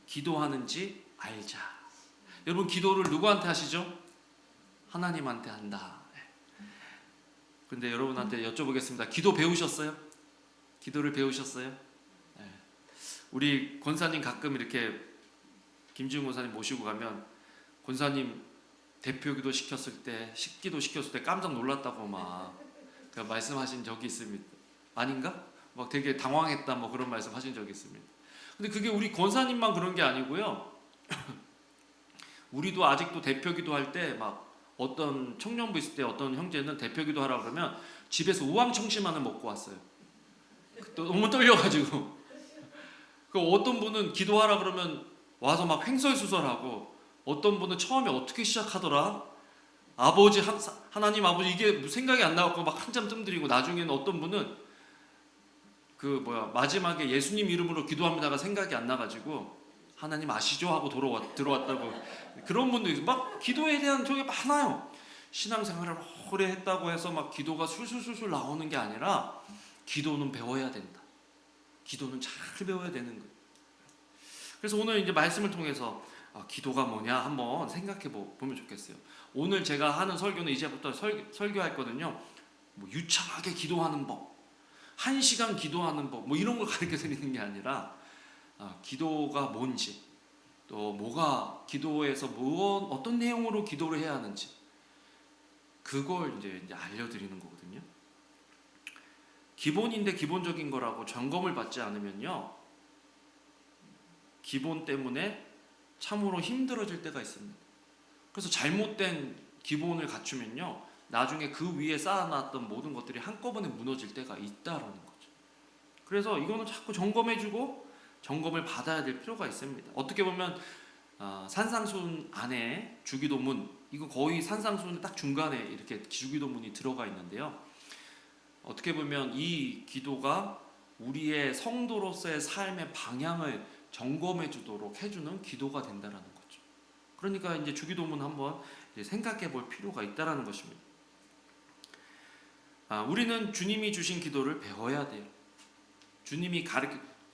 기도하는지 알자. 여러분, 기도를 누구한테 하시죠? 하나님한테 한다. 근데 여러분한테 여쭤보겠습니다. 기도 배우셨어요? 기도를 배우셨어요? 우리 권사님 가끔 이렇게 김지훈 권사님 모시고 가면 권사님 대표기도 시켰을 때, 식기도 시켰을 때 깜짝 놀랐다고 막 말씀하신 적이 있습니다. 아닌가? 막 되게 당황했다 뭐 그런 말씀하신 적이 있습니다. 근데 그게 우리 권사님만 그런 게 아니고요. 우리도 아직도 대표기도 할 때 막 어떤 청년부 있을 때 어떤 형제는 대표기도 하라 그러면 집에서 우황청심환을 먹고 왔어요. 너무 떨려가지고. 그 어떤 분은 기도하라 그러면 와서 막 횡설수설하고, 어떤 분은 처음에 어떻게 시작하더라? 아버지, 하나님 아버지, 이게 생각이 안 나갖고 막 한참 뜸들이고, 나중에는 어떤 분은 마지막에 예수님 이름으로 기도합니다가 생각이 안 나가지고 하나님 아시죠? 하고 들어왔다고. 그런 분도 있어요. 막 기도에 대한 저게 많아요. 신앙생활을 오래 했다고 해서 막 기도가 술술술술 나오는 게 아니라 기도는 배워야 된다. 기도는 잘 배워야 되는 거예요. 그래서 오늘 이제 말씀을 통해서 기도가 뭐냐 한번 생각해 보면 좋겠어요. 오늘 제가 하는 설교는 이제부터 설교할 거든요. 뭐 유창하게 기도하는 법, 1시간 기도하는 법, 뭐 이런 걸 가르쳐 드리는 게 아니라 기도가 뭔지, 또 뭐가 기도에서 어떤 내용으로 기도를 해야 하는지, 그걸 이제 알려드리는 거거든요. 기본인데 기본적인 거라고 점검을 받지 않으면요, 기본 때문에 참으로 힘들어질 때가 있습니다. 그래서 잘못된 기본을 갖추면요, 나중에 그 위에 쌓아놨던 모든 것들이 한꺼번에 무너질 때가 있다라는 거죠. 그래서 이거는 자꾸 점검해주고 점검을 받아야 될 필요가 있습니다. 어떻게 보면 산상수훈 안에 주기도문, 이거 거의 산상수훈 딱 중간에 이렇게 주기도문이 들어가 있는데요. 어떻게 보면 이 기도가 우리의 성도로서의 삶의 방향을 점검해 주도록 해주는 기도가 된다는 거죠. 그러니까 이제 주기도문 한번 생각해 볼 필요가 있다는 것입니다. 우리는 주님이 주신 기도를 배워야 돼요. 주님이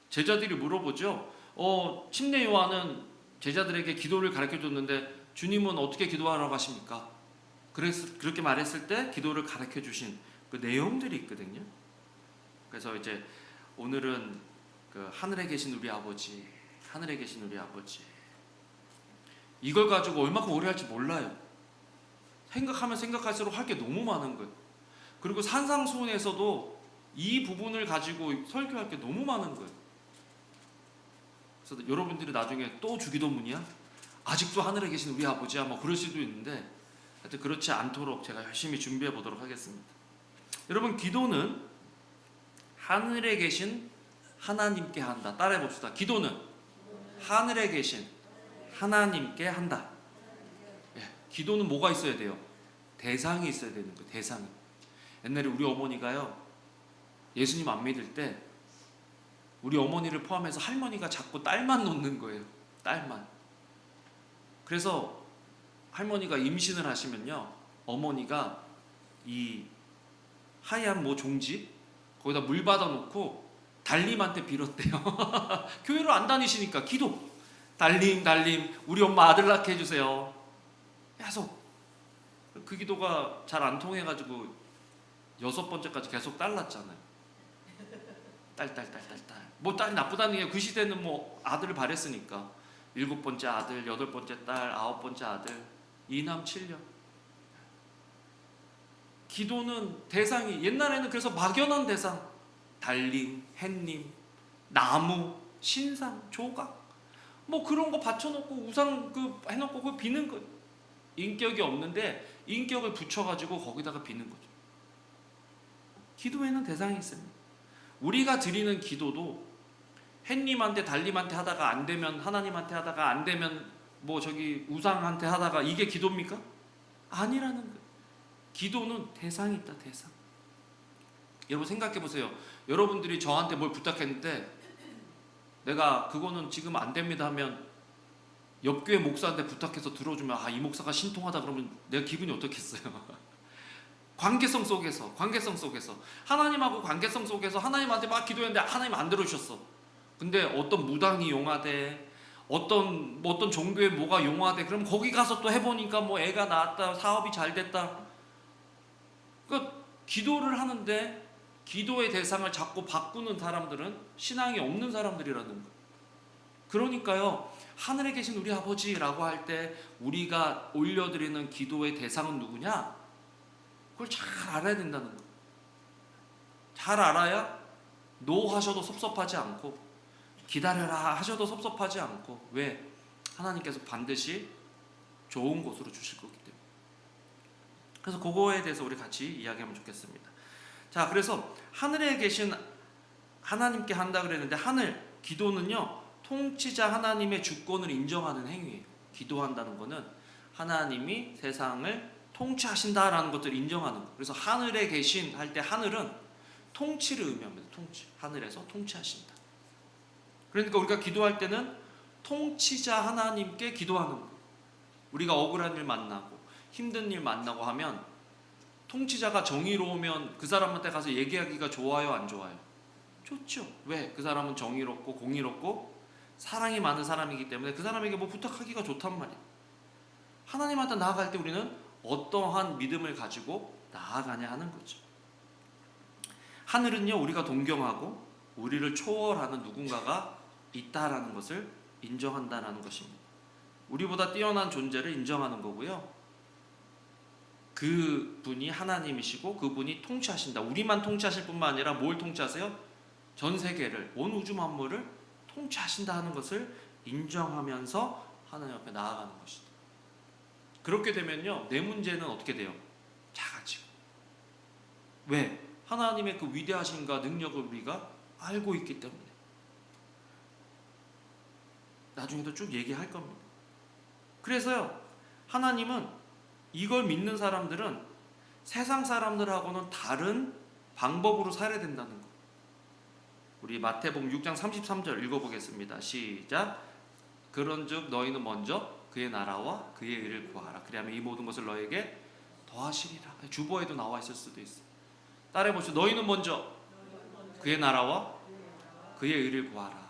제자들이 물어보죠. 침례 요한은 제자들에게 기도를 가르쳐 줬는데 주님은 어떻게 기도하라고 하십니까? 그렇게 말했을 때 기도를 가르쳐 주신 그 내용들이 있거든요. 그래서 이제 오늘은 그 하늘에 계신 우리 아버지, 하늘에 계신 우리 아버지, 이걸 가지고 얼마큼 오래 할지 몰라요. 생각하면 생각할수록 할 게 너무 많은 거예요. 그리고 산상수훈에서도 이 부분을 가지고 설교할 게 너무 많은 거예요. 그래서 여러분들이 나중에 또 주기도문이야? 아직도 하늘에 계신 우리 아버지야? 뭐 그럴 수도 있는데, 하여튼 그렇지 않도록 제가 열심히 준비해 보도록 하겠습니다. 여러분, 기도는 하늘에 계신 하나님께 한다. 따라해 봅시다. 기도는 하늘에 계신 하나님께 한다. 기도는 뭐가 있어야 돼요? 대상이 있어야 되는 거예요. 대상이. 옛날에 우리 어머니가요, 예수님 안 믿을 때 우리 어머니를 포함해서 할머니가 자꾸 딸만 놓는 거예요. 딸만. 그래서 할머니가 임신을 하시면요, 어머니가 이 하얀 종지 거기다 물 받아 놓고 달님한테 빌었대요. 교회로 안 다니시니까 기도. 달님 우리 엄마 아들 낳게 해주세요. 계속. 그 기도가 잘 안 통해가지고 6번째까지 계속 딸 낳잖아요. 딸. 뭐 딸이 나쁘다는 게, 그 시대는 뭐 아들을 바랬으니까 7번째 아들, 8번째 딸, 9번째 아들, 2남 7녀. 기도는 대상이, 옛날에는 그래서 막연한 대상, 달님, 햇님, 나무, 신상, 조각, 뭐 그런 거 받쳐놓고 우상 해놓고 그 비는 거. 인격이 없는데 인격을 붙여가지고 거기다가 비는 거죠. 기도에는 대상이 있습니다. 우리가 드리는 기도도 햇님한테 달님한테 하다가 안 되면 하나님한테 하다가 안 되면 우상한테 하다가 이게 기도입니까? 아니라는 거예요. 기도는 대상이 있다. 대상. 여러분 생각해 보세요. 여러분들이 저한테 뭘 부탁했는데 내가 그거는 지금 안 됩니다 하면 옆교회 목사한테 부탁해서 들어주면 이 목사가 신통하다 그러면 내가 기분이 어떻겠어요? 관계성 속에서 하나님하고 관계성 속에서 하나님한테 막 기도했는데 하나님 안 들어주셨어. 근데 어떤 무당이 용하대, 어떤 종교에 뭐가 용하대, 그럼 거기 가서 또 해보니까 뭐 애가 낳았다, 사업이 잘 됐다. 그러니까 기도를 하는데 기도의 대상을 자꾸 바꾸는 사람들은 신앙이 없는 사람들이라는 거예요. 그러니까요, 하늘에 계신 우리 아버지라고 할 때 우리가 올려드리는 기도의 대상은 누구냐? 그걸 잘 알아야 된다는 거예요. 잘 알아야 노 하셔도 섭섭하지 않고, 기다려라 하셔도 섭섭하지 않고. 왜? 하나님께서 반드시 좋은 곳으로 주실 거기 때문에. 그래서 그거에 대해서 우리 같이 이야기하면 좋겠습니다. 자, 그래서 하늘에 계신 하나님께 한다 그랬는데, 하늘, 기도는요, 통치자 하나님의 주권을 인정하는 행위예요. 기도한다는 거는 하나님이 세상을 통치하신다라는 것들을 인정하는 거예요. 그래서 하늘에 계신 할 때 하늘은 통치를 의미합니다. 통치. 하늘에서 통치하신다. 그러니까 우리가 기도할 때는 통치자 하나님께 기도하는 거예요. 우리가 억울한 일 만나고 힘든 일 만나고 하면 통치자가 정의로우면 그 사람한테 가서 얘기하기가 좋아요, 안 좋아요? 좋죠. 왜? 그 사람은 정의롭고 공의롭고 사랑이 많은 사람이기 때문에 그 사람에게 뭐 부탁하기가 좋단 말이에요. 하나님한테 나아갈 때 우리는 어떠한 믿음을 가지고 나아가냐 하는 거죠. 하늘은요, 우리가 동경하고 우리를 초월하는 누군가가 있다라는 것을 인정한다라는 것입니다. 우리보다 뛰어난 존재를 인정하는 거고요. 그 분이 하나님이시고 그분이 통치하신다. 우리만 통치하실 뿐만 아니라 뭘 통치하세요? 전 세계를, 온 우주 만물을 통치하신다 하는 것을 인정하면서 하나님 앞에 나아가는 것이다. 그렇게 되면요, 내 문제는 어떻게 돼요? 작아지고. 왜? 하나님의 그 위대하심과 능력을 우리가 알고 있기 때문에. 나중에도 쭉 얘기할 겁니다. 그래서요, 하나님은 이걸 믿는 사람들은 세상 사람들하고는 다른 방법으로 살아야 된다는 거. 우리 마태복음 6장 33절 읽어보겠습니다. 시작. 그런즉 너희는 먼저 그의 나라와 그의 의를 구하라. 그리하면 이 모든 것을 너에게 더하시리라. 주보에도 나와 있을 수도 있어요. 따라해보시죠. 너희는 먼저 그의 나라와 그의 의를 구하라.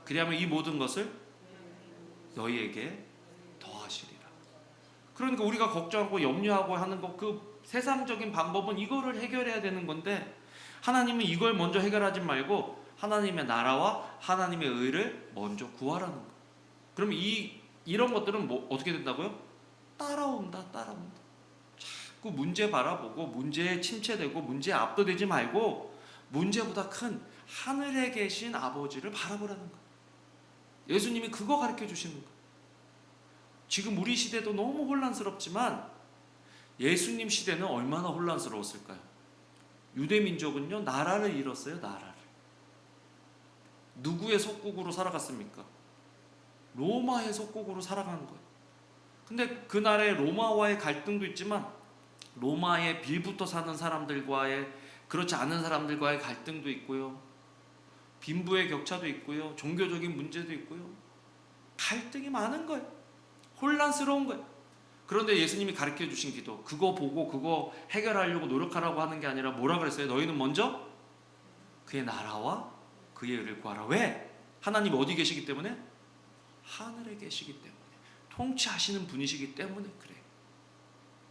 그리하면 이 모든 것을 너희에게 더하시리라. 그러니까 우리가 걱정하고 염려하고 하는 것, 그 세상적인 방법은 이거를 해결해야 되는 건데, 하나님은 이걸 먼저 해결하지 말고 하나님의 나라와 하나님의 의를 먼저 구하라는 거예요. 그럼 이런 것들은 뭐 어떻게 된다고요? 따라온다. 자꾸 문제 바라보고 문제에 침체되고 문제에 압도되지 말고 문제보다 큰 하늘에 계신 아버지를 바라보라는 거예요. 예수님이 그거 가르쳐 주시는 거예요. 지금 우리 시대도 너무 혼란스럽지만 예수님 시대는 얼마나 혼란스러웠을까요? 유대 민족은요, 나라를 잃었어요. 나라를. 누구의 속국으로 살아갔습니까? 로마의 속국으로 살아가는 거예요. 근데 그날의 로마와의 갈등도 있지만 로마에 빌붙어 사는 사람들과의, 그렇지 않은 사람들과의 갈등도 있고요. 빈부의 격차도 있고요. 종교적인 문제도 있고요. 갈등이 많은 거예요. 혼란스러운 거예요. 그런데 예수님이 가르쳐 주신 기도, 그거 보고 그거 해결하려고 노력하라고 하는 게 아니라 뭐라 그랬어요? 너희는 먼저 그의 나라와 그의 의를 구하라. 왜? 하나님 어디 계시기 때문에? 하늘에 계시기 때문에. 통치하시는 분이시기 때문에 그래요.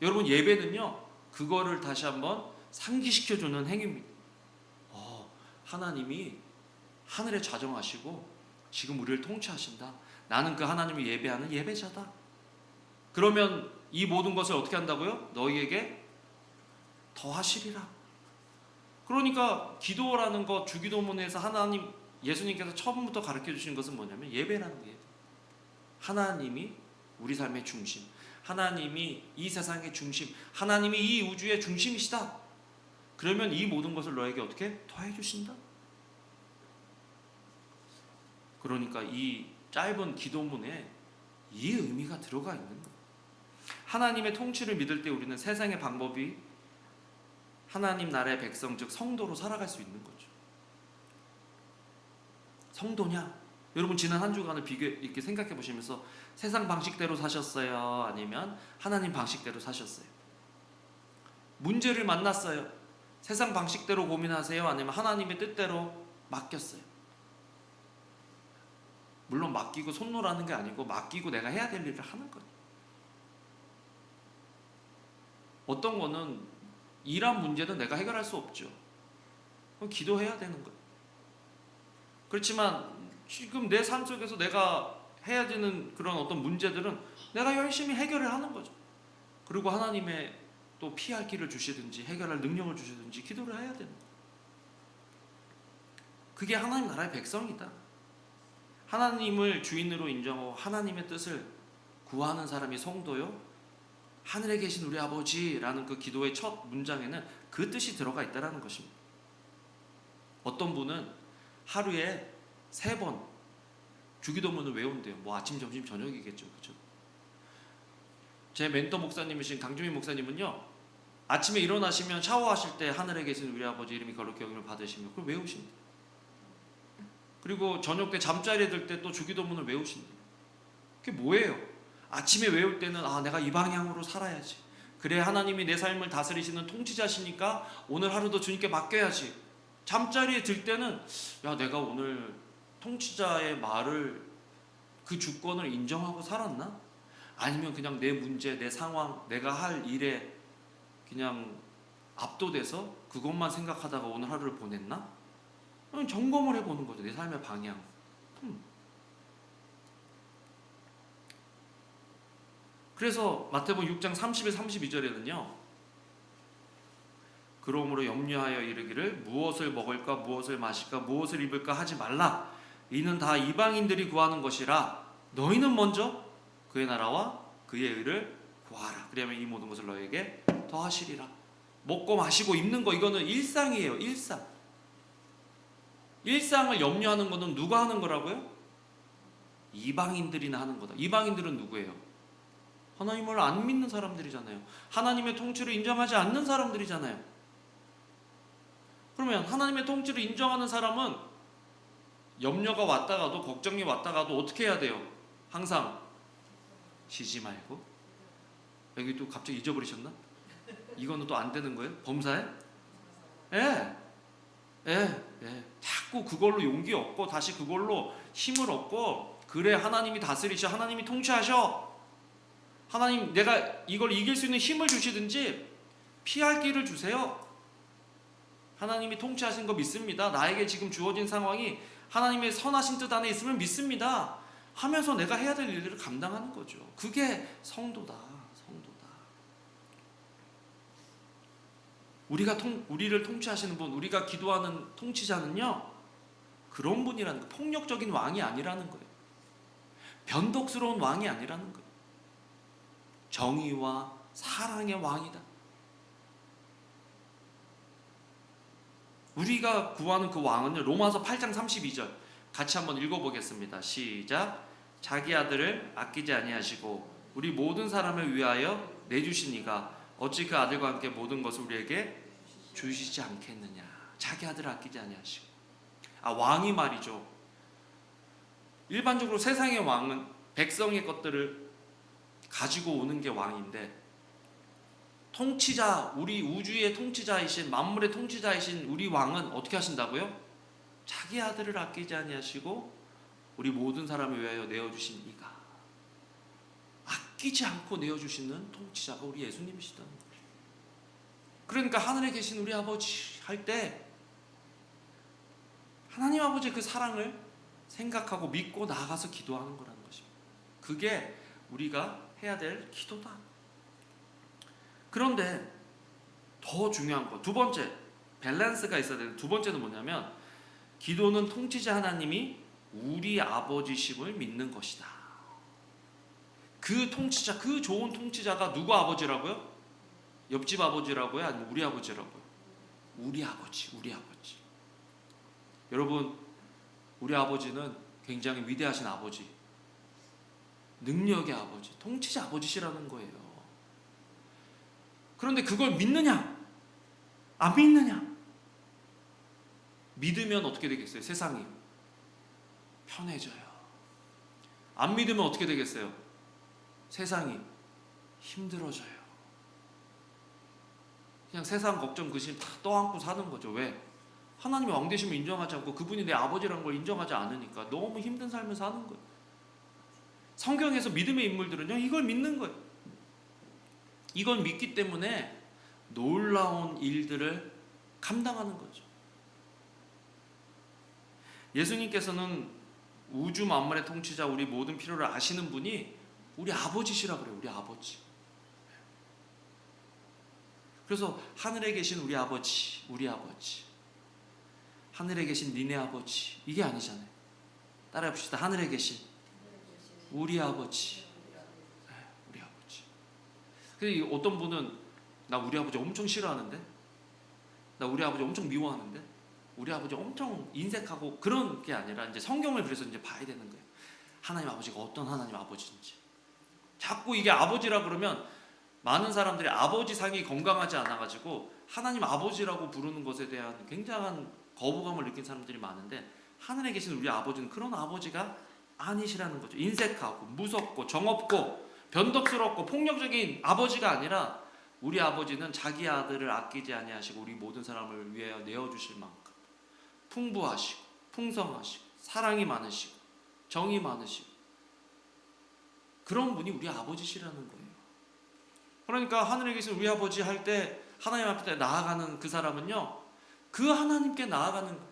여러분, 예배는요, 그거를 다시 한번 상기시켜주는 행위입니다. 하나님이 하늘에 좌정하시고 지금 우리를 통치하신다. 나는 그 하나님을 예배하는 예배자다. 그러면 이 모든 것을 어떻게 한다고요? 너희에게 더하시리라. 그러니까 기도라는 것, 주기도문에서 하나님, 예수님께서 처음부터 가르쳐 주신 것은 뭐냐면 예배라는 거예요. 하나님이 우리 삶의 중심, 하나님이 이 세상의 중심, 하나님이 이 우주의 중심이시다. 그러면 이 모든 것을 너에게 어떻게 더해 주신다. 그러니까 이 짧은 기도문에 이 의미가 들어가 있는 거예요. 하나님의 통치를 믿을 때 우리는 세상의 방법이 하나님 나라의 백성, 즉 성도로 살아갈 수 있는 거죠. 성도냐? 여러분, 지난 한 주간을 이렇게 생각해 보시면서 세상 방식대로 사셨어요? 아니면 하나님 방식대로 사셨어요? 문제를 만났어요. 세상 방식대로 고민하세요? 아니면 하나님의 뜻대로 맡겼어요? 물론 맡기고 손 놓으라는 게 아니고 맡기고 내가 해야 될 일을 하는 거예요. 어떤 거는 일한 문제는 내가 해결할 수 없죠. 그럼 기도해야 되는 거예요. 그렇지만 지금 내 삶 속에서 내가 해야 되는 그런 어떤 문제들은 내가 열심히 해결을 하는 거죠. 그리고 하나님의 또 피할 길을 주시든지 해결할 능력을 주시든지 기도를 해야 되는 거예요. 그게 하나님 나라의 백성이다. 하나님을 주인으로 인정하고 하나님의 뜻을 구하는 사람이 성도요. 하늘에 계신 우리 아버지라는 그 기도의 첫 문장에는 그 뜻이 들어가 있다는 것입니다. 어떤 분은 하루에 3번 주기도문을 외운대요. 뭐 아침, 점심, 저녁이겠죠. 그렇죠? 제 멘토 목사님이신 강주민 목사님은요. 아침에 일어나시면 샤워하실 때 하늘에 계신 우리 아버지 이름이 거룩히 여김을 받으시며 그걸 외우십니다. 그리고 저녁 때 잠자리에 들 때 또 주기도문을 외우신다. 그게 뭐예요? 아침에 외울 때는 내가 이 방향으로 살아야지. 그래 하나님이 내 삶을 다스리시는 통치자시니까 오늘 하루도 주님께 맡겨야지. 잠자리에 들 때는 내가 오늘 통치자의 말을 그 주권을 인정하고 살았나? 아니면 그냥 내 문제, 내 상황, 내가 할 일에 그냥 압도돼서 그것만 생각하다가 오늘 하루를 보냈나? 점검을 해보는 거죠. 내 삶의 방향. 그래서 마태복음 6장 31, 32절에는요. 그러므로 염려하여 이르기를 무엇을 먹을까 무엇을 마실까 무엇을 입을까 하지 말라. 이는 다 이방인들이 구하는 것이라. 너희는 먼저 그의 나라와 그의 의를 구하라. 그러면 이 모든 것을 너에게 더하시리라. 먹고 마시고 입는 거 이거는 일상이에요. 일상. 일상을 염려하는 것은 누가 하는 거라고요? 이방인들이나 하는 거다. 이방인들은 누구예요? 하나님을 안 믿는 사람들이잖아요. 하나님의 통치를 인정하지 않는 사람들이잖아요. 그러면 하나님의 통치를 인정하는 사람은 염려가 왔다가도 걱정이 왔다가도 어떻게 해야 돼요? 항상 쉬지 말고. 여기 또 갑자기 잊어버리셨나? 이거는 또 안 되는 거예요? 범사에? 자꾸 그걸로 용기 얻고 다시 그걸로 힘을 얻고 그래 하나님이 다스리셔. 하나님이 통치하셔. 하나님 내가 이걸 이길 수 있는 힘을 주시든지 피할 길을 주세요. 하나님이 통치하신 거 믿습니다. 나에게 지금 주어진 상황이 하나님의 선하신 뜻 안에 있으면 믿습니다. 하면서 내가 해야 될 일들을 감당하는 거죠. 그게 성도다. 성도다. 우리를 통치하시는 분, 우리가 기도하는 통치자는요. 그런 분이라는 거예요. 폭력적인 왕이 아니라는 거예요. 변덕스러운 왕이 아니라는 거예요. 정의와 사랑의 왕이다. 우리가 구하는 그 왕은요. 로마서 8장 32절 같이 한번 읽어보겠습니다. 시작. 자기 아들을 아끼지 아니하시고 우리 모든 사람을 위하여 내주시니가 어찌 그 아들과 함께 모든 것을 우리에게 주시지 않겠느냐. 자기 아들을 아끼지 아니하시고. 왕이 말이죠. 일반적으로 세상의 왕은 백성의 것들을 가지고 오는 게 왕인데 통치자, 우리 우주의 통치자이신 만물의 통치자이신 우리 왕은 어떻게 하신다고요? 자기 아들을 아끼지 아니하시고 우리 모든 사람을 위하여 내어주신 이가 아끼지 않고 내어주시는 통치자가 우리 예수님이시다는 거예요. 그러니까 하늘에 계신 우리 아버지 할 때 하나님 아버지의 그 사랑을 생각하고 믿고 나아가서 기도하는 거라는 것입니다. 그게 우리가 해야 될 기도다. 그런데 더 중요한 거, 두 번째 밸런스가 있어야 되는 두 번째는 뭐냐면 기도는 통치자 하나님이 우리 아버지심을 믿는 것이다. 그 통치자, 그 좋은 통치자가 누구 아버지라고요? 옆집 아버지라고요? 아니면 우리 아버지라고요? 우리 아버지, 우리 아버지. 여러분, 우리 아버지는 굉장히 위대하신 아버지, 능력의 아버지, 통치자 아버지시라는 거예요. 그런데 그걸 믿느냐? 안 믿느냐? 믿으면 어떻게 되겠어요? 세상이 편해져요. 안 믿으면 어떻게 되겠어요? 세상이 힘들어져요. 그냥 세상 걱정 그심 다 떠안고 사는 거죠. 왜? 하나님의 왕 되심을 인정하지 않고 그분이 내 아버지라는 걸 인정하지 않으니까 너무 힘든 삶을 사는 거예요. 성경에서 믿음의 인물들은요, 이걸 믿는 거예요. 이걸 믿기 때문에 놀라운 일들을 감당하는 거죠. 예수님께서는 우주 만물의 통치자, 우리 모든 필요를 아시는 분이 우리 아버지시라 그래요. 우리 아버지. 그래서 하늘에 계신 우리 아버지, 우리 아버지. 하늘에 계신 니네 아버지. 이게 아니잖아요. 따라해 봅시다. 하늘에 계신 우리 아버지. 네, 우리 아버지. 근데 어떤 분은 나 우리 아버지 엄청 싫어하는데, 나 우리 아버지 엄청 미워하는데, 우리 아버지 엄청 인색하고, 그런 게 아니라 이제 성경을 그래서 이제 봐야 되는 거예요. 하나님 아버지가 어떤 하나님 아버지인지. 자꾸 이게 아버지라 그러면 많은 사람들이 아버지상이 건강하지 않아가지고 하나님 아버지라고 부르는 것에 대한 굉장한 거부감을 느낀 사람들이 많은데, 하늘에 계신 우리 아버지는 그런 아버지가 아니시라는 거죠. 인색하고 무섭고 정없고 변덕스럽고 폭력적인 아버지가 아니라, 우리 아버지는 자기 아들을 아끼지 아니하시고 우리 모든 사람을 위하여 내어주실 만큼 풍부하시고 풍성하시고 사랑이 많으시고 정이 많으시고 그런 분이 우리 아버지시라는 거예요. 그러니까 하늘에 계신 우리 아버지 할 때 하나님 앞에 나아가는 그 사람은요, 그 하나님께 나아가는 거예요.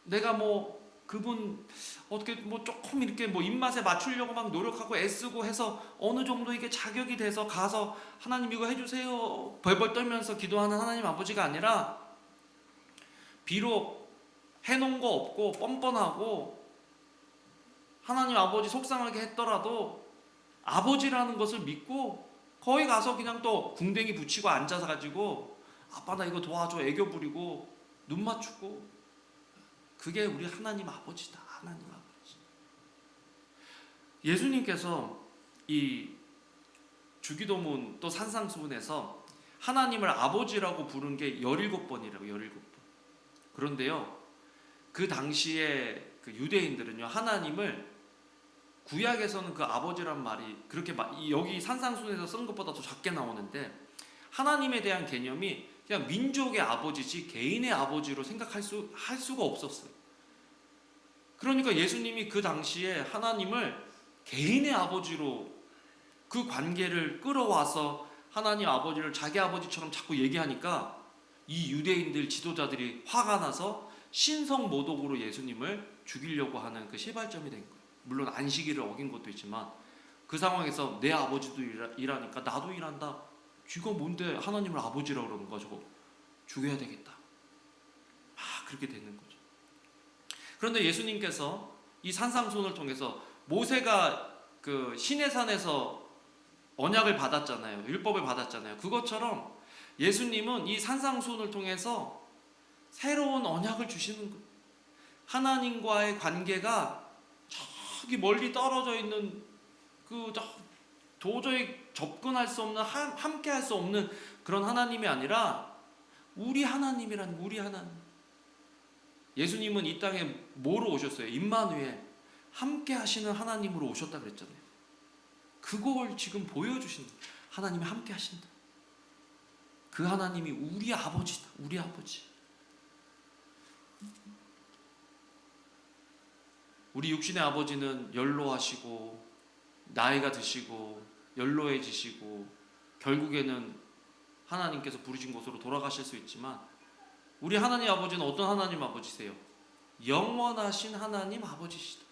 내가 뭐 그분 어떻게 뭐 조금 이렇게 뭐 입맛에 맞추려고 막 노력하고 애쓰고 해서 어느 정도 이게 자격이 돼서 가서 하나님 이거 해주세요 벌벌 떨면서 기도하는 하나님 아버지가 아니라, 비록 해놓은 거 없고 뻔뻔하고 하나님 아버지 속상하게 했더라도 아버지라는 것을 믿고 거기 가서 그냥 또 궁뎅이 붙이고 앉아서 가지고 아빠 나 이거 도와줘 애교 부리고 눈 맞추고, 그게 우리 하나님 아버지다. 하나님 아버지. 예수님께서 이 주기도문 또 산상수훈에서 하나님을 아버지라고 부른 게 17번이라고 17번. 그런데요, 그 당시에 그 유대인들은요, 하나님을 구약에서는 그 아버지란 말이 그렇게 여기 산상수훈에서 쓴 것보다 더 작게 나오는데, 하나님에 대한 개념이 그냥 민족의 아버지지 개인의 아버지로 생각할 수가 없었어요. 그러니까 예수님이 그 당시에 하나님을 개인의 아버지로 그 관계를 끌어와서 하나님 아버지를 자기 아버지처럼 자꾸 얘기하니까 이 유대인들 지도자들이 화가 나서 신성모독으로 예수님을 죽이려고 하는 그 시발점이 된 거예요. 물론 안식일을 어긴 것도 있지만 그 상황에서 내 아버지도 일하니까 나도 일한다. 쥐가 뭔데 하나님을 아버지라고 그러는 거야. 저거 죽여야 되겠다. 그렇게 되는 거죠. 그런데 예수님께서 이 산상수훈을 통해서 모세가 그 시내산에서 언약을 받았잖아요. 율법을 받았잖아요. 그것처럼 예수님은 이 산상수훈을 통해서 새로운 언약을 주시는 거예요. 하나님과의 관계가 저기 멀리 떨어져 있는 그 도저히 접근할 수 없는, 함께 할 수 없는 그런 하나님이 아니라 우리 하나님이란 우리 하나님. 예수님은 이 땅에 뭐로 오셨어요? 임마누엘, 함께 하시는 하나님으로 오셨다 그랬잖아요. 그걸 지금 보여주시는 거예요. 하나님이 함께 하신다. 그 하나님이 우리 아버지다. 우리 아버지. 우리 육신의 아버지는 연로하시고 나이가 드시고 연로해지시고 결국에는 하나님께서 부르신 곳으로 돌아가실 수 있지만, 우리 하나님 아버지는 어떤 하나님 아버지세요? 영원하신 하나님 아버지시다.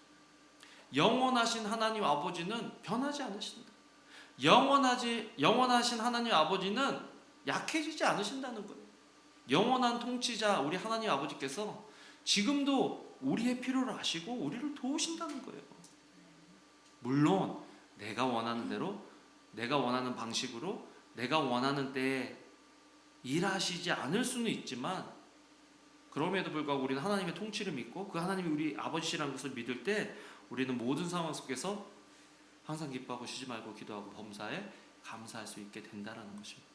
영원하신 하나님 아버지는 변하지 않으신다. 영원하신 하나님 아버지는 약해지지 않으신다는 거예요. 영원한 통치자 우리 하나님 아버지께서 지금도 우리의 필요를 아시고 우리를 도우신다는 거예요. 물론 내가 원하는 대로, 내가 원하는 방식으로, 내가 원하는 때에 일하시지 않을 수는 있지만, 그럼에도 불구하고 우리는 하나님의 통치를 믿고 그 하나님이 우리 아버지시라는 것을 믿을 때 우리는 모든 상황 속에서 항상 기뻐하고 쉬지 말고 기도하고 범사에 감사할 수 있게 된다는 것입니다.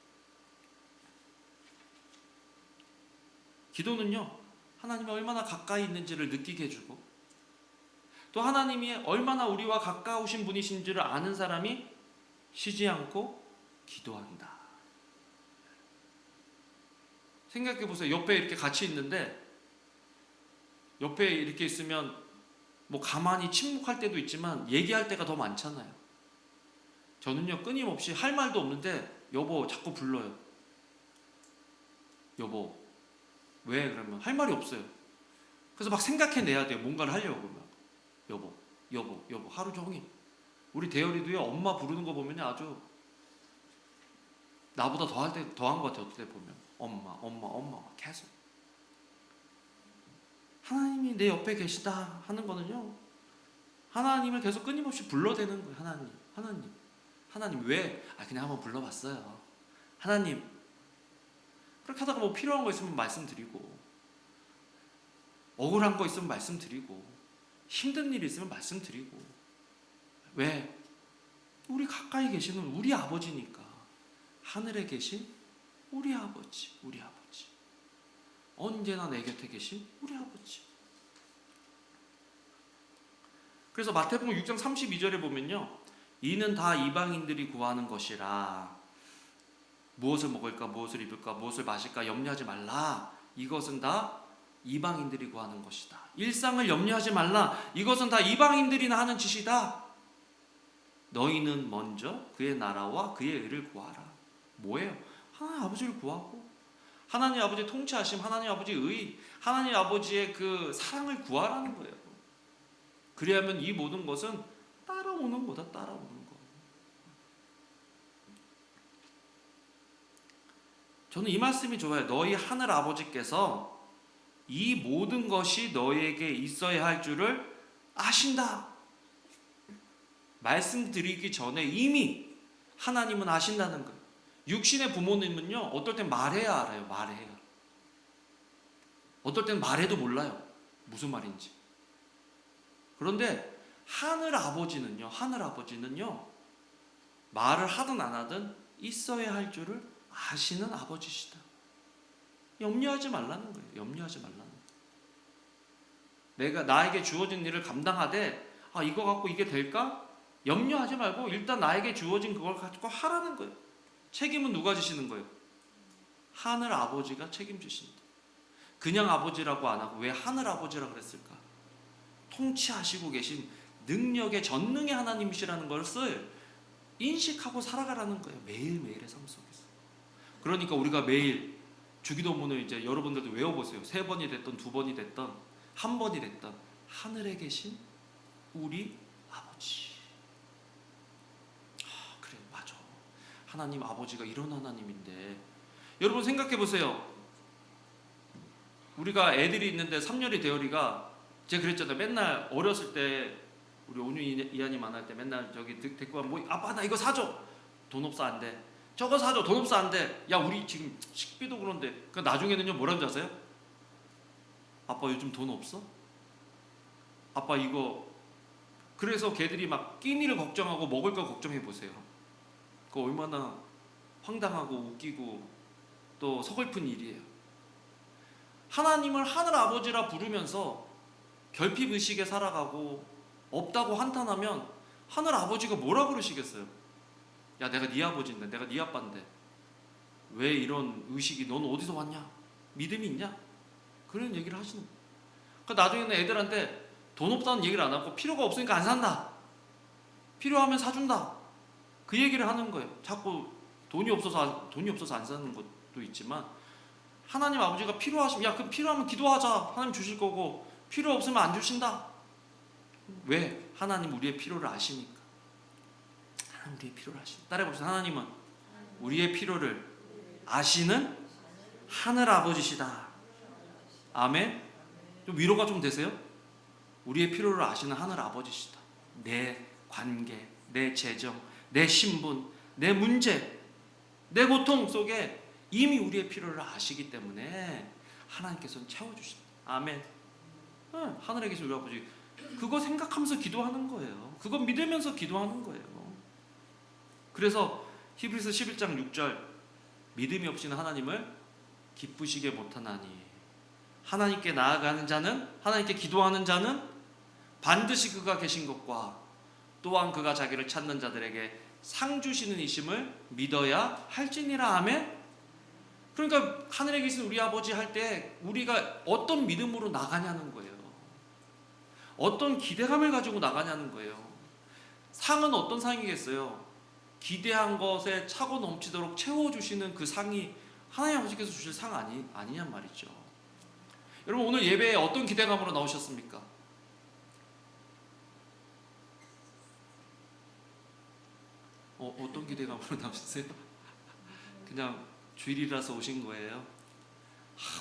기도는요, 하나님이 얼마나 가까이 있는지를 느끼게 해주고, 또 하나님이 얼마나 우리와 가까우신 분이신지를 아는 사람이 쉬지 않고 기도한다. 생각해 보세요. 옆에 이렇게 같이 있는데 옆에 이렇게 있으면 뭐 가만히 침묵할 때도 있지만 얘기할 때가 더 많잖아요. 저는요 끊임없이 할 말도 없는데 여보 자꾸 불러요. 여보 왜? 그러면 할 말이 없어요. 그래서 막 생각해내야 돼요. 뭔가를 하려고 그러면 여보 여보 여보 하루 종일. 우리 대열이도요 엄마 부르는 거 보면 아주 나보다 더한 것 같아요. 어떨 때 보면 엄마 엄마 엄마 계속. 하나님이 내 옆에 계시다 하는 거는요 하나님을 계속 끊임없이 불러대는 거예요. 하나님 하나님 하나님 왜? 그냥 한번 불러봤어요. 하나님. 그렇게 하다가 뭐 필요한 거 있으면 말씀드리고 억울한 거 있으면 말씀드리고 힘든 일이 있으면 말씀드리고. 왜? 우리 가까이 계시는 우리 아버지니까. 하늘에 계신 우리 아버지, 우리 아버지. 언제나 내 곁에 계신 우리 아버지. 그래서 마태복음 6장 32절에 보면요 이는 다 이방인들이 구하는 것이라. 무엇을 먹을까 무엇을 입을까 무엇을 마실까 염려하지 말라. 이것은 다 이방인들이 구하는 것이다. 일상을 염려하지 말라. 이것은 다 이방인들이나 하는 짓이다. 너희는 먼저 그의 나라와 그의 의를 구하라. 뭐예요? 하나님 아버지를 구하고 하나님 아버지의 통치하심, 하나님 아버지의 의, 하나님 아버지의 그 사랑을 구하라는 거예요. 그래야면 이 모든 것은 따라오는 거다. 따라오는 거. 저는 이 말씀이 좋아요. 너희 하늘 아버지께서 이 모든 것이 너희에게 있어야 할 줄을 아신다. 말씀드리기 전에 이미 하나님은 아신다는 거예요. 육신의 부모님은요 어떨 땐 말해야 알아요. 말해야. 어떨 땐 말해도 몰라요. 무슨 말인지. 그런데 하늘 아버지는요 말을 하든 안 하든 있어야 할 줄을 아시는 아버지시다. 염려하지 말라는 거예요. 염려하지 말라는 거예요. 내가 나에게 주어진 일을 감당하되 이거 갖고 이게 될까? 염려하지 말고 일단 나에게 주어진 그걸 가지고 하라는 거예요. 책임은 누가 지시는 거예요? 하늘 아버지가 책임지신다. 그냥 아버지라고 안 하고 왜 하늘 아버지라고 그랬을까? 통치하시고 계신 능력의 전능의 하나님이시라는 것을 인식하고 살아가라는 거예요. 매일매일의 삶 속에서. 그러니까 우리가 매일 주기도문을 이제 여러분들도 외워보세요. 3번이 됐던 2번이 됐던 1번이 됐던 하늘에 계신 우리 아버지. 그래 맞아. 하나님 아버지가 이런 하나님인데 여러분 생각해 보세요. 우리가 애들이 있는데 3년이 대열이가 제가 그랬잖아요. 맨날 어렸을 때 우리 온유 이한이 만날 때 맨날 저기 데리고 가면 뭐 아빠 나 이거 사줘. 돈 없어 안 돼. 저거 사줘. 돈 없어 안 돼. 야 우리 지금 식비도 그런데 그 나중에는요 뭐라는 줄 아세요? 아빠 요즘 돈 없어? 아빠 이거. 그래서 걔들이 막 끼니를 걱정하고 먹을 거 걱정해 보세요. 그거 얼마나 황당하고 웃기고 또 서글픈 일이에요. 하나님을 하늘 아버지라 부르면서 결핍의식에 살아가고 없다고 한탄하면 하늘 아버지가 뭐라 그러시겠어요? 야 내가 네 아버지인데 내가 네 아빠인데 왜 이런 의식이 넌 어디서 왔냐? 믿음이 있냐? 그런 얘기를 하시는 거예요. 그러니까 나중에는 애들한테 돈 없다는 얘기를 안 하고 필요가 없으니까 안 산다. 필요하면 사준다. 그 얘기를 하는 거예요. 자꾸 돈이 없어서 안 사는 것도 있지만 하나님 아버지가 필요하시면 야 그럼 필요하면 기도하자. 하나님 주실 거고 필요 없으면 안 주신다. 왜? 하나님 우리의 필요를 아시니까. 하나님 우리의 필요를 아시니까. 따라해봅시다. 하나님은 우리의 필요를 아시는 하늘 아버지시다. 아멘. 좀 위로가 좀 되세요? 우리의 필요를 아시는 하늘 아버지시다. 내 관계, 내 재정, 내 신분, 내 문제, 내 고통 속에 이미 우리의 필요를 아시기 때문에 하나님께서는 채워주신다. 아멘. 하늘에 계신 우리 아버지 그거 생각하면서 기도하는 거예요. 그거 믿으면서 기도하는 거예요. 그래서 히브리서 11장 6절 믿음이 없이는 하나님을 기쁘시게 못하나니 하나님께 나아가는 자는 하나님께 기도하는 자는 반드시 그가 계신 것과 또한 그가 자기를 찾는 자들에게 상 주시는 이심을 믿어야 할지니라. 아멘. 그러니까 하늘에 계신 우리 아버지 할 때 우리가 어떤 믿음으로 나가냐는 거예요. 어떤 기대감을 가지고 나가냐는 거예요. 상은 어떤 상이겠어요? 기대한 것에 차고 넘치도록 채워주시는 그 상이 하나님 아버지께서 주실 상 아니냔 말이죠. 여러분, 오늘 예배에 어떤 기대감으로 나오셨습니까? 어떤 기대감으로 나오셨어요? 그냥 주일이라서 오신 거예요?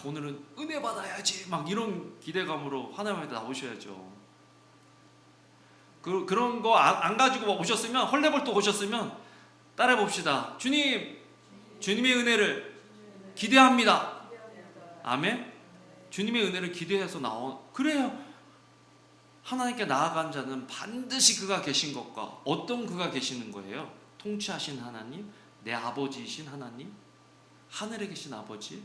오늘은 은혜 받아야지 막 이런 기대감으로 하나님 앞에 나오셔야죠. 그런 거 안 가지고 오셨으면, 헐레벌떡 오셨으면 따라해 봅시다. 주님의 은혜를 기대합니다. 아멘. 주님의 은혜를 기대해서 그래요. 하나님께 나아간 자는 반드시 그가 계신 것과, 어떤 그가 계시는 거예요? 통치하신 하나님, 내 아버지이신 하나님, 하늘에 계신 아버지,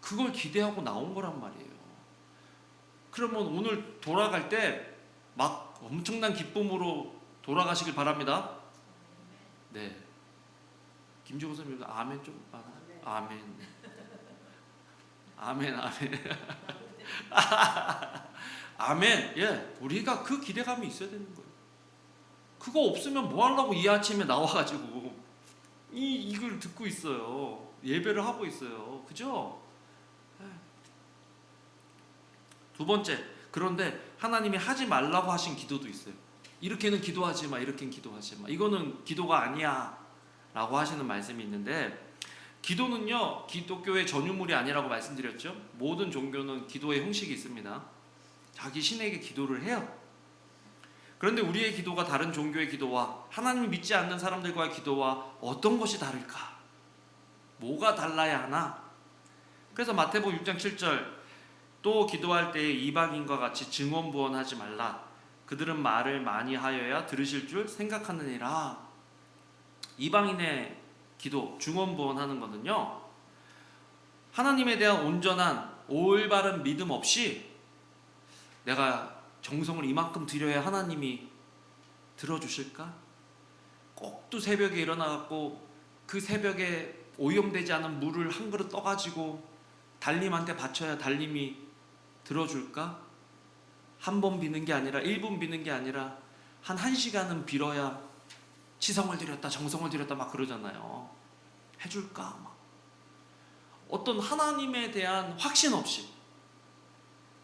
그걸 기대하고 나온 거란 말이에요. 그러면 오늘 돌아갈 때 막 엄청난 기쁨으로 돌아가시길 바랍니다. 네. 김종호 선생님, 아멘 좀 많아요. 아멘. 아멘, 아멘. 아멘. 예, 우리가 그 기대감이 있어야 되는 거예요. 그거 없으면 뭐 하려고 이 아침에 나와가지고 이걸 듣고 있어요. 예배를 하고 있어요. 그죠? 두 번째, 그런데 하나님이 하지 말라고 하신 기도도 있어요. 이렇게는 기도하지 마, 이렇게는 기도하지 마. 이거는 기도가 아니야 라고 하시는 말씀이 있는데, 기도는요, 기독교의 전유물이 아니라고 말씀드렸죠. 모든 종교는 기도의 형식이 있습니다. 자기 신에게 기도를 해요. 그런데 우리의 기도가 다른 종교의 기도와 하나님을 믿지 않는 사람들과의 기도와 어떤 것이 다를까? 뭐가 달라야 하나? 그래서 마태복음 6장 7절, 또 기도할 때에 이방인과 같이 증언부언하지 말라. 그들은 말을 많이 하여야 들으실 줄 생각하느니라. 이방인의 기도, 증언부언하는 거는요, 하나님에 대한 온전한 올바른 믿음 없이 내가 정성을 이만큼 드려야 하나님이 들어주실까? 꼭두 새벽에 일어나갖고 그 새벽에 오염되지 않은 물을 한 그릇 떠가지고 달님한테 바쳐야 달님이 들어줄까? 한 번 비는 게 아니라 1분 비는 게 아니라 한 1시간은 빌어야 치성을 드렸다, 정성을 드렸다 막 그러잖아요. 해줄까? 막. 어떤 하나님에 대한 확신 없이,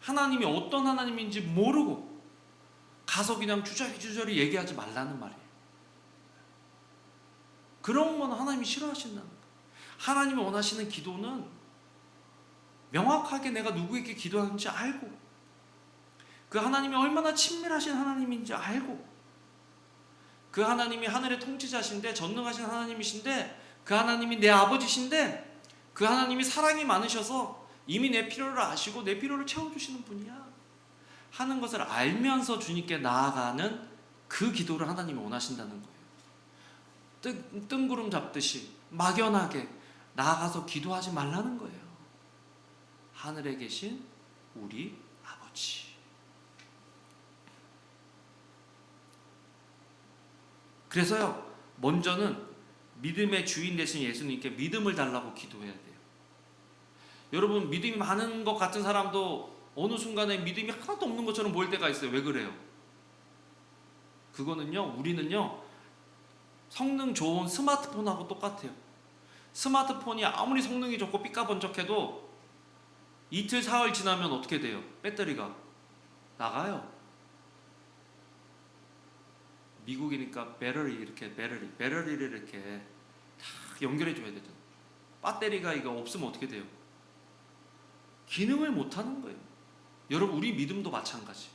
하나님이 어떤 하나님인지 모르고 가서 그냥 주저리 얘기하지 말라는 말이에요. 그런 건 하나님이 싫어하신다는 거예요. 하나님이 원하시는 기도는 명확하게 내가 누구에게 기도하는지 알고, 그 하나님이 얼마나 친밀하신 하나님인지 알고, 그 하나님이 하늘의 통치자신데, 전능하신 하나님이신데, 그 하나님이 내 아버지신데, 그 하나님이 사랑이 많으셔서 이미 내 필요를 아시고 내 필요를 채워주시는 분이야 하는 것을 알면서 주님께 나아가는 그 기도를 하나님이 원하신다는 거예요. 뜬구름 잡듯이 막연하게 나아가서 기도하지 말라는 거예요. 하늘에 계신 우리 아버지. 그래서요, 먼저는 믿음의 주인 되신 예수님께 믿음을 달라고 기도해야 돼요. 여러분, 믿음이 많은 것 같은 사람도 어느 순간에 믿음이 하나도 없는 것처럼 보일 때가 있어요. 왜 그래요? 그거는요, 우리는요, 성능 좋은 스마트폰하고 똑같아요. 스마트폰이 아무리 성능이 좋고 삐까번쩍해도 이틀 사흘 지나면 어떻게 돼요? 배터리가 나가요. 미국이니까 배터리를 이렇게 딱 연결해 줘야 되잖아요. 배터리가 이거 없으면 어떻게 돼요? 기능을 못 하는 거예요. 여러분, 우리 믿음도 마찬가지.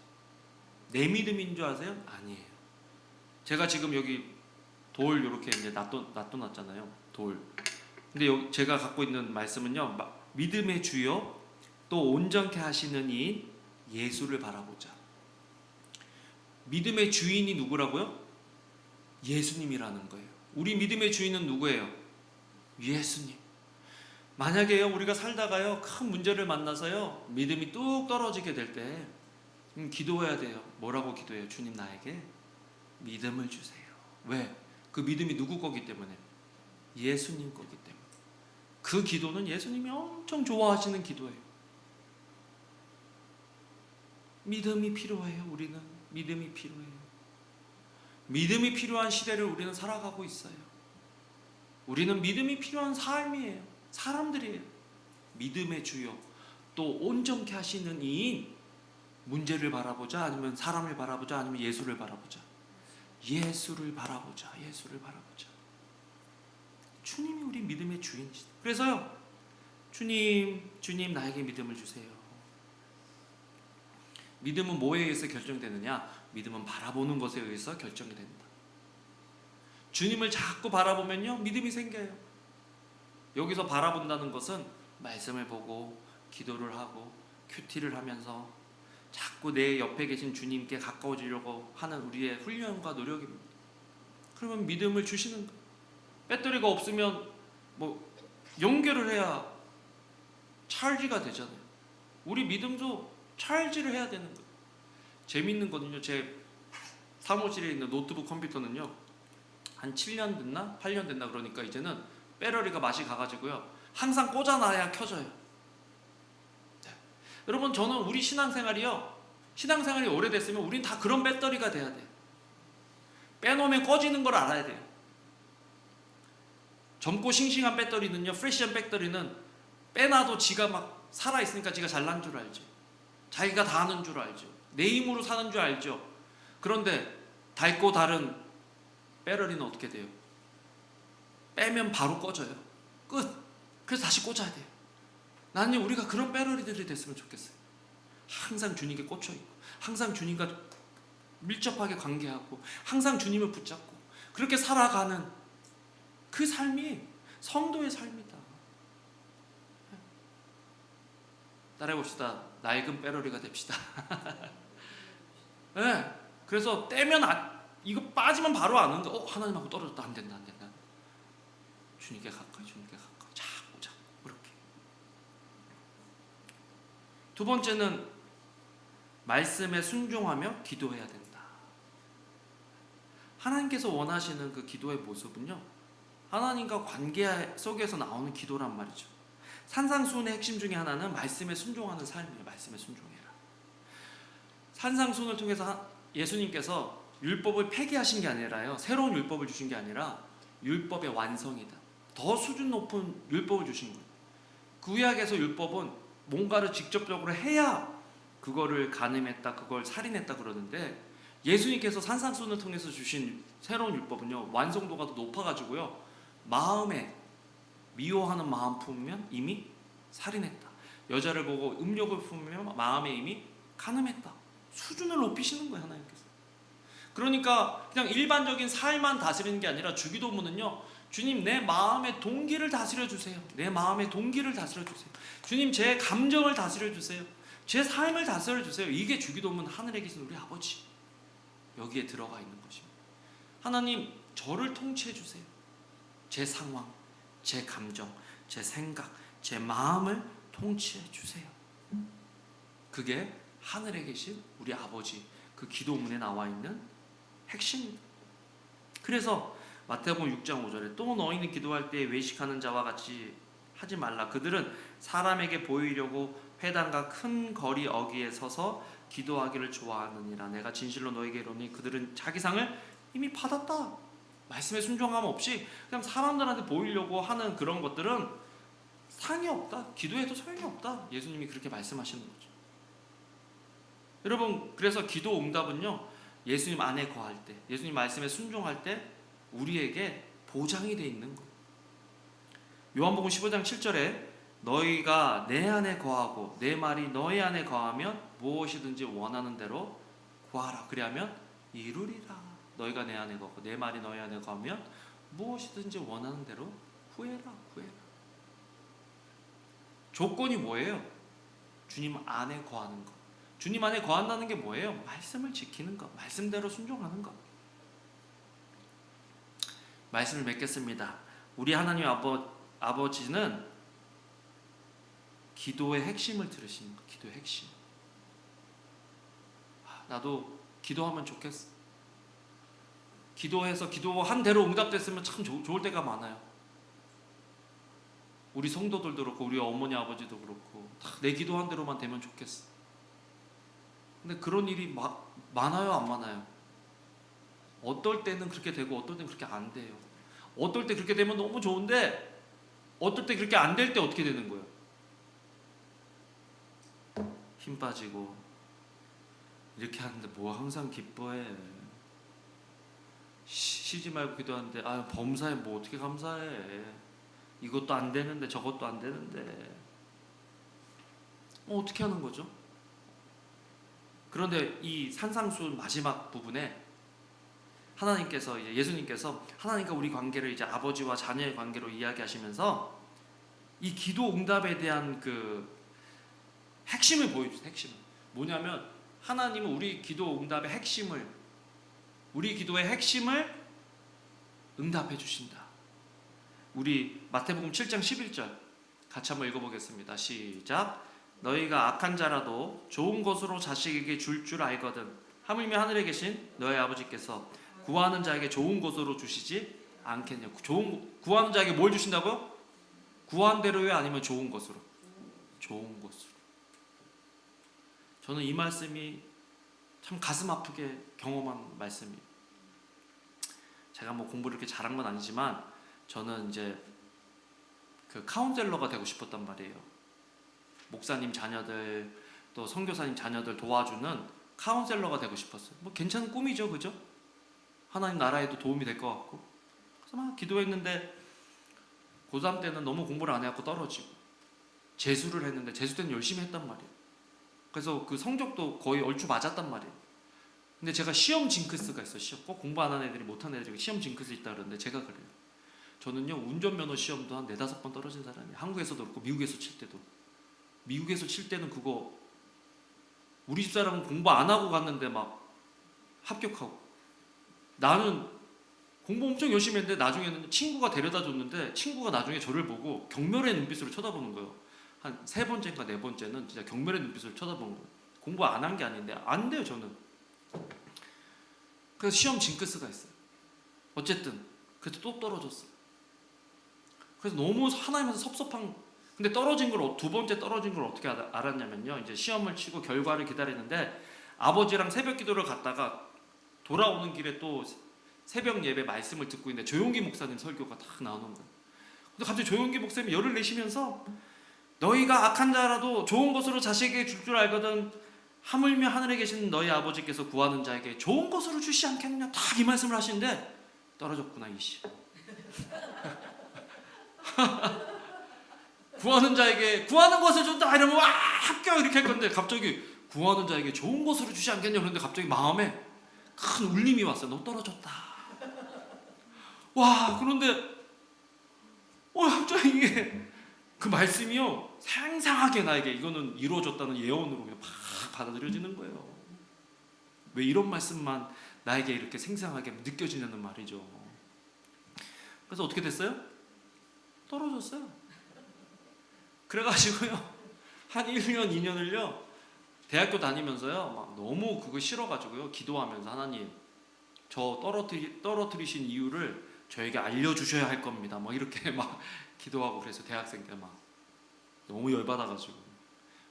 내 믿음인 줄 아세요? 아니에요. 제가 지금 여기 돌 이렇게 이제 놔뒀잖아요. 돌. 근데 여기 제가 갖고 있는 말씀은요, 믿음의 주요 또 온전케 하시는 이 예수를 바라보자. 믿음의 주인이 누구라고요? 예수님이라는 거예요. 우리 믿음의 주인은 누구예요? 예수님. 만약에요, 우리가 살다가요, 큰 문제를 만나서요, 믿음이 뚝 떨어지게 될 때 기도해야 돼요. 뭐라고 기도해요? 주님, 나에게 믿음을 주세요. 왜? 그 믿음이 누구 거기 때문에? 예수님 거기 때문에. 그 기도는 예수님이 엄청 좋아하시는 기도예요. 믿음이 필요해요. 우리는 믿음이 필요해요. 믿음이 필요한 시대를 우리는 살아가고 있어요. 우리는 믿음이 필요한 삶이에요. 사람들이에요. 믿음의 주요, 또 온전케 하시는 이인, 문제를 바라보자, 아니면 사람을 바라보자, 아니면 예수를 바라보자. 예수를 바라보자. 예수를 바라보자. 주님이 우리 믿음의 주인이시다. 그래서요, 주님 나에게 믿음을 주세요. 믿음은 뭐에 의해서 결정되느냐? 믿음은 바라보는 것에 의해서 결정이 된다. 주님을 자꾸 바라보면요, 믿음이 생겨요. 여기서 바라본다는 것은 말씀을 보고 기도를 하고 큐티를 하면서 자꾸 내 옆에 계신 주님께 가까워지려고 하는 우리의 훈련과 노력입니다. 그러면 믿음을 주시는 거예요. 배터리가 없으면 뭐 연결을 해야 찰지가 되잖아요. 우리 믿음도 찰지를 해야 되는 거예요. 재밌는 거는요, 제 사무실에 있는 노트북 컴퓨터는요, 한 7년 됐나? 8년 됐나? 그러니까 이제는 배터리가 맛이 가가지고요, 항상 꽂아놔야 켜져요. 네. 여러분, 저는 우리 신앙생활이 오래됐으면 우린 다 그런 배터리가 돼야 돼요. 빼놓으면 꺼지는 걸 알아야 돼요. 젊고 싱싱한 배터리는요, 프레시한 배터리는 빼놔도 지가 막 살아있으니까 지가 잘난 줄 알죠. 자기가 다 하는 줄 알죠. 내 힘으로 사는 줄 알죠. 그런데 닳고 다른 배터리는 어떻게 돼요? 빼면 바로 꺼져요. 끝. 그래서 다시 꽂아야 돼요. 나는 우리가 그런 배터리들이 됐으면 좋겠어요. 항상 주님께 꽂혀있고, 항상 주님과 밀접하게 관계하고, 항상 주님을 붙잡고, 그렇게 살아가는 그 삶이 성도의 삶이다. 따라해봅시다. 낡은 배터리가 됩시다. 네. 그래서 떼면 이거 빠지면 바로 아는 거. 하나님하고 떨어졌다. 안 된다. 주님께 가까이 자꾸 그렇게. 두 번째는 말씀에 순종하며 기도해야 된다. 하나님께서 원하시는 그 기도의 모습은요, 하나님과 관계 속에서 나오는 기도란 말이죠. 산상수훈의 핵심 중에 하나는 말씀에 순종하는 삶이에요. 말씀에 순종해라. 산상수훈을 통해서 예수님께서 율법을 폐기하신 게 아니라요, 새로운 율법을 주신 게 아니라 율법의 완성이다. 더 수준 높은 율법을 주신 거예요. 구약에서 율법은 뭔가를 직접적으로 해야 그거를 간음했다, 그걸 살인했다 그러는데, 예수님께서 산상수훈을 통해서 주신 새로운 율법은요, 완성도가 더 높아가지고요, 마음에 미워하는 마음 품으면 이미 살인했다. 여자를 보고 음욕을 품으면 마음에 이미 간음했다. 수준을 높이시는 거예요, 하나님께서. 그러니까 그냥 일반적인 삶만 다스리는 게 아니라 주기도문은요, 주님 내 마음의 동기를 다스려 주세요. 내 마음의 동기를 다스려 주세요. 주님 제 감정을 다스려 주세요. 제 삶을 다스려 주세요. 이게 주기도문, 하늘에 계신 우리 아버지, 여기에 들어가 있는 것입니다. 하나님 저를 통치해 주세요. 제 상황, 제 감정, 제 생각, 제 마음을 통치해 주세요. 그게 하늘에 계신 우리 아버지, 그 기도문에 나와 있는 핵심입니다. 그래서 마태복음 6장 5절에 또 너희는 기도할 때 외식하는 자와 같이 하지 말라. 그들은 사람에게 보이려고 회당과 큰 거리 어귀에 서서 기도하기를 좋아하느니라. 내가 진실로 너희에게 이르노니 그들은 자기 상을 이미 받았다. 말씀에 순종함 없이 그냥 사람들한테 보이려고 하는 그런 것들은 상이 없다. 기도해도 소용이 없다. 예수님이 그렇게 말씀하시는 거죠. 여러분, 그래서 기도 응답은요, 예수님 안에 거할 때, 예수님 말씀에 순종할 때 우리에게 보장이 되어 있는 거예요. 요한복음 15장 7절에 너희가 내 안에 거하고 내 말이 너희 안에 거하면 무엇이든지 원하는 대로 구하라. 그리하면 이루리라. 너희가 내 안에 거하고 내 말이 너희 안에 거하면 무엇이든지 원하는 대로 구해라. 조건이 뭐예요? 주님 안에 거하는 것. 주님 안에 거한다는 게 뭐예요? 말씀을 지키는 것, 말씀대로 순종하는 것. 말씀을 맺겠습니다. 우리 하나님 아버지는 기도의 핵심을 들으시는 것. 기도의 핵심. 나도 기도하면 좋겠어. 기도해서 기도한 대로 응답됐으면 참 좋을 때가 많아요. 우리 성도들도 그렇고 우리 어머니 아버지도 그렇고 다 내 기도한 대로만 되면 좋겠어. 근데 그런 일이 많아요, 안 많아요? 어떨 때는 그렇게 되고 어떨 때는 그렇게 안 돼요. 어떨 때 그렇게 되면 너무 좋은데 어떨 때 그렇게 안 될 때 어떻게 되는 거예요? 힘 빠지고 이렇게 하는데 뭐 항상 기뻐해. 쉬지 말고 기도하는데 범사에 뭐 어떻게 감사해. 이것도 안 되는데 저것도 안 되는데 어떻게 하는 거죠? 그런데 이 산상수 마지막 부분에 하나님께서 예수님께서 하나님과 우리 관계를 이제 아버지와 자녀의 관계로 이야기하시면서 이 기도 응답에 대한 그 핵심을 보여주세요. 핵심을 뭐냐면 하나님은 우리 기도 응답의 핵심을 우리 기도의 핵심을 응답해 주신다. 우리 마태복음 7장 11절 같이 한번 읽어보겠습니다. 시작. 너희가 악한 자라도 좋은 것으로 자식에게 줄 알거든 하물며 하늘에 계신 너희 아버지께서 구하는 자에게 좋은 것으로 주시지 않겠냐. 구하는 자에게 뭘 주신다고요? 구한 대로요, 아니면 좋은 것으로? 좋은 것으로. 저는 이 말씀이 참 가슴 아프게 경험한 말씀이에요. 제가 뭐 공부를 이렇게 잘한 건 아니지만 저는 이제 그 카운셀러가 되고 싶었단 말이에요. 목사님 자녀들 또 선교사님 자녀들 도와주는 카운셀러가 되고 싶었어요. 뭐 괜찮은 꿈이죠, 그죠? 하나님 나라에도 도움이 될 것 같고. 그래서 막 기도했는데 고3 때는 너무 공부를 안 해갖고 떨어지고 재수를 했는데 재수 때는 열심히 했단 말이에요. 그래서 그 성적도 거의 얼추 맞았단 말이에요. 근데 제가 시험 징크스가 있어요. 시험 꼭 공부 안 하는 애들이 못하는 애들이 시험 징크스 있다 그러는데 제가 그래요. 저는요 운전면허 시험도 한 4-5번 떨어진 사람이에요. 한국에서도 그렇고 미국에서 칠 때도. 미국에서 칠 때는 그거 우리 집사람은 공부 안 하고 갔는데 막 합격하고 나는 공부 엄청 열심히 했는데 나중에는 친구가 데려다 줬는데 친구가 나중에 저를 보고 경멸의 눈빛으로 쳐다보는 거예요. 한 3번째인가 4번째는 진짜 경멸의 눈빛으로 쳐다보는 거예요. 공부 안 한 게 아닌데 안 돼요 저는. 그래서 시험 징크스가 있어요. 어쨌든 그래서 또 떨어졌어요. 그래서 너무 하나님한테 섭섭한. 근데 떨어진 걸 2번째 떨어진 걸 어떻게 알았냐면요. 이제 시험을 치고 결과를 기다리는데 아버지랑 새벽 기도를 갔다가 돌아오는 길에 또 새벽 예배 말씀을 듣고 있는데 조용기 목사님 설교가 딱 나오는 거예요. 근데 갑자기 조용기 목사님이 열을 내시면서 너희가 악한 자라도 좋은 것으로 자식에게 줄 알거든 하물며 하늘에 계신 너희 아버지께서 구하는 자에게 좋은 것으로 주시지 않겠느냐. 딱 이 말씀을 하시는데 떨어졌구나 이씨. 구하는 자에게 구하는 것을 준다 이러면 와 합격 이렇게 할 건데 갑자기 구하는 자에게 좋은 것으로 주시지 않겠냐. 그런데 갑자기 마음에 큰 울림이 왔어요. 너 떨어졌다. 와 그런데 갑자기 이게 그 말씀이요 생생하게 나에게 이거는 이루어졌다는 예언으로 막 받아들여지는 거예요. 왜 이런 말씀만 나에게 이렇게 생생하게 느껴지냐는 말이죠. 그래서 어떻게 됐어요? 떨어졌어요. 그래가지고요 한 1년 2년을요 대학교 다니면서요 막 너무 그거 싫어가지고요 기도하면서 하나님 저 떨어뜨리신 이유를 저에게 알려주셔야 할 겁니다. 막 이렇게 막 기도하고 그래서 대학생 때 막 너무 열받아가지고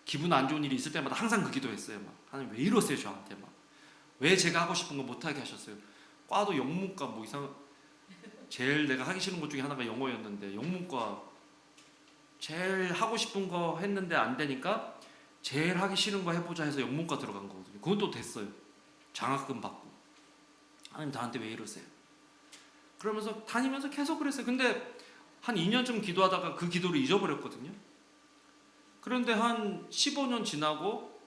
기분 안 좋은 일이 있을 때마다 항상 그 기도했어요. 막 하나님 왜 이러세요 저한테 막 왜 제가 하고 싶은 거 못하게 하셨어요. 과도 영문과 뭐 이상 제일 내가 하기 싫은 것 중에 하나가 영어였는데 영문과 제일 하고 싶은 거 했는데 안 되니까 제일 하기 싫은 거 해보자 해서 영문과 들어간 거거든요. 그것도 됐어요. 장학금 받고. 하나님 나한테 왜 이러세요? 그러면서 다니면서 계속 그랬어요. 근데 한 2년쯤 기도하다가 그 기도를 잊어버렸거든요. 그런데 한 15년 지나고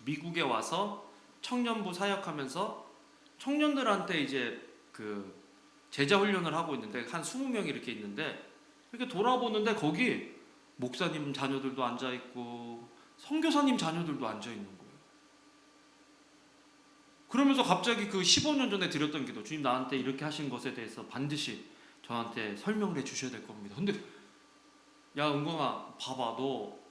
미국에 와서 청년부 사역하면서 청년들한테 이제 그 제자 훈련을 하고 있는데 한 20명이 이렇게 있는데 이렇게 돌아보는데 거기 목사님 자녀들도 앉아있고 선교사님 자녀들도 앉아있는 거예요. 그러면서 갑자기 그 15년 전에 드렸던 기도 주님 나한테 이렇게 하신 것에 대해서 반드시 저한테 설명을 해 주셔야 될 겁니다. 근데 야 은광아 봐봐 너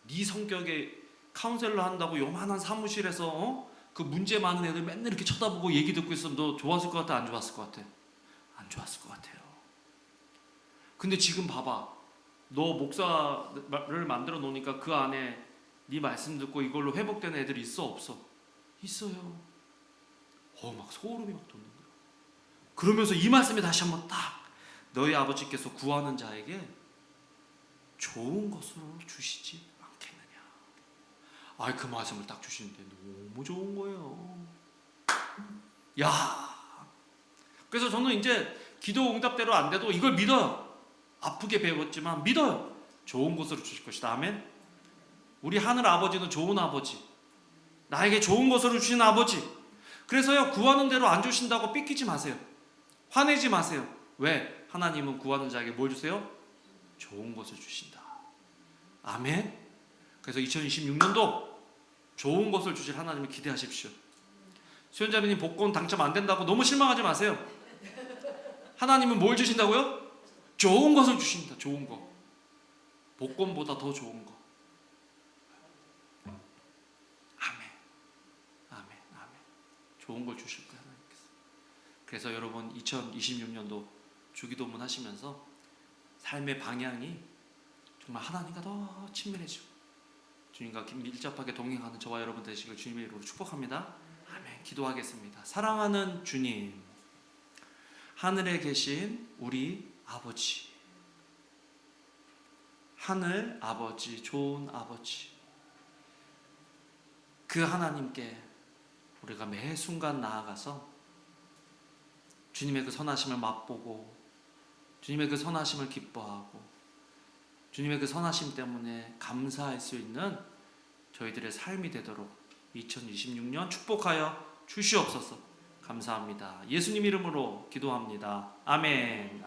네 성격에 카운셀러 한다고 요만한 사무실에서 그 문제 많은 애들 맨날 이렇게 쳐다보고 얘기 듣고 있으면 너 좋았을 것 같아 안 좋았을 것 같아? 안 좋았을 것 같아요. 근데 지금 봐봐 너 목사를 만들어 놓으니까 그 안에 네 말씀 듣고 이걸로 회복되는 애들이 있어 없어? 있어요. 막 소름이 막 돋는 거야. 그러면서 이 말씀에 다시 한번 딱 너희 아버지께서 구하는 자에게 좋은 것으로 주시지 않겠느냐. 그 말씀을 딱 주시는데 너무 좋은 거예요. 야. 그래서 저는 이제 기도 응답대로 안 돼도 이걸 믿어요. 아프게 배웠지만 믿어요. 좋은 것으로 주실 것이다. 아멘. 우리 하늘 아버지는 좋은 아버지. 나에게 좋은 것으로 주신 아버지. 그래서요, 구하는 대로 안 주신다고 삐끼지 마세요. 화내지 마세요. 왜? 하나님은 구하는 자에게 뭘 주세요? 좋은 것을 주신다. 아멘. 그래서 2026년도 좋은 것을 주실 하나님을 기대하십시오. 수연자매님 복권 당첨 안 된다고 너무 실망하지 마세요. 하나님은 뭘 주신다고요? 좋은 것을 주신다. 좋은 거. 복권보다 더 좋은 거. 아멘. 아멘. 아멘. 좋은 걸 주실 거예요, 하나님께서. 그래서 여러분 2026년도 주기도문 하시면서 삶의 방향이 정말 하나님과 더 친밀해지고 주님과 밀접하게 동행하는 저와 여러분 되시길 주님의 이름으로 축복합니다. 아멘. 기도하겠습니다. 사랑하는 주님, 하늘에 계신 우리 아버지, 하늘 아버지, 좋은 아버지, 그 하나님께 우리가 매 순간 나아가서 주님의 그 선하심을 맛보고 주님의 그 선하심을 기뻐하고 주님의 그 선하심 때문에 감사할 수 있는 저희들의 삶이 되도록 2026년 축복하여 주시옵소서. 감사합니다. 예수님 이름으로 기도합니다. 아멘.